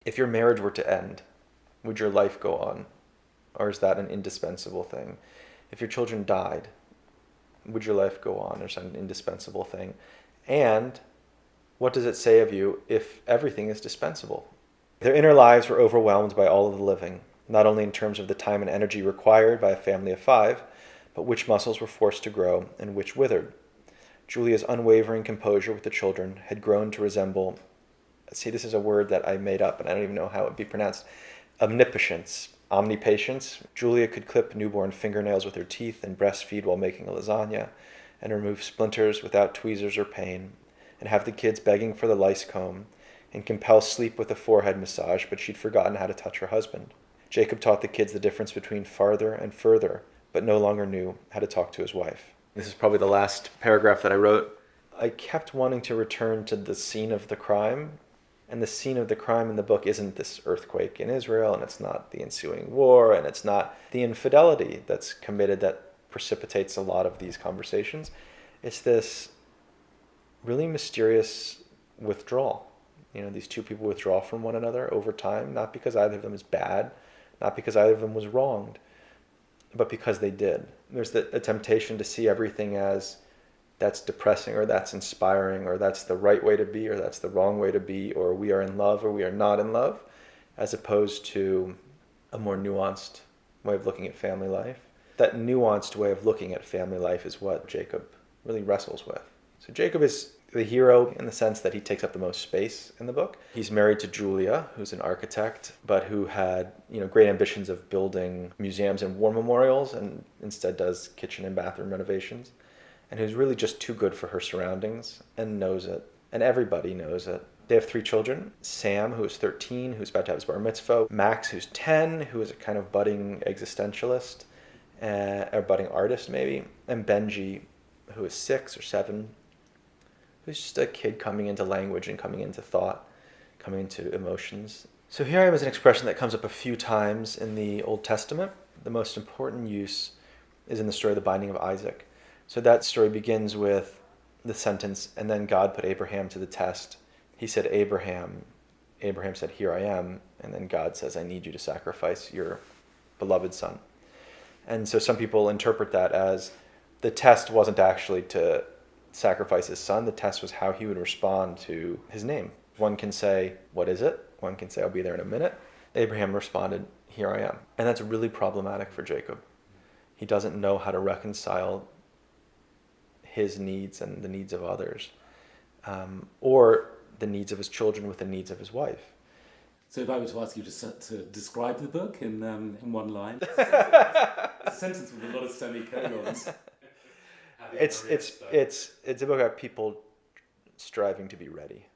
If your marriage were to end, would your life go on? Or is that an indispensable thing? If your children died, would your life go on? Or is that an indispensable thing? And what does it say of you if everything is dispensable? Their inner lives were overwhelmed by all of the living, not only in terms of the time and energy required by a family of 5, but which muscles were forced to grow and which withered. Julia's unwavering composure with the children had grown to resemble, see, this is a word that I made up and I don't even know how it would be pronounced, omnipotence, omnipatience. Julia could clip newborn fingernails with her teeth and breastfeed while making a lasagna, and remove splinters without tweezers or pain, and have the kids begging for the lice comb, and compel sleep with a forehead massage, but she'd forgotten how to touch her husband. Jacob taught the kids the difference between farther and further, but no longer knew how to talk to his wife. This is probably the last paragraph that I wrote. I kept wanting to return to the scene of the crime, and the scene of the crime in the book isn't this earthquake in Israel, and it's not the ensuing war, and it's not the infidelity that's committed that precipitates a lot of these conversations. It's this really mysterious withdrawal. These two people withdraw from one another over time, not because either of them is bad, not because either of them was wronged, but because they did. There's a temptation to see everything as that's depressing, or that's inspiring, or that's the right way to be, or that's the wrong way to be, or we are in love or we are not in love, as opposed to a more nuanced way of looking at family life. That nuanced way of looking at family life is what Jacob really wrestles with. So Jacob is the hero in the sense that he takes up the most space in the book. He's married to Julia, who's an architect, but who had great ambitions of building museums and war memorials, and instead does kitchen and bathroom renovations, and who's really just too good for her surroundings and knows it, and everybody knows it. They have 3 children: Sam, who is 13, who's about to have his bar mitzvah; Max, who's 10, who is a kind of budding existentialist, or budding artist maybe; and Benji, who is 6 or 7, who's just a kid coming into language and coming into thought, coming into emotions. So here I am as an expression that comes up a few times in the Old Testament. The most important use is in the story of the binding of Isaac. So that story begins with the sentence, and then God put Abraham to the test. He said, Abraham. Abraham said, here I am. And then God says, I need you to sacrifice your beloved son. And so some people interpret that as the test wasn't actually to sacrifice his son. The test was how he would respond to his name. One can say, what is it? One can say, I'll be there in a minute. Abraham responded, here I am. And that's really problematic for Jacob. He doesn't know how to reconcile his needs and the needs of others, or the needs of his children with the needs of his wife. So if I were to ask you to describe the book in one line, a sentence with a lot of semicolons. It's a book about people striving to be ready.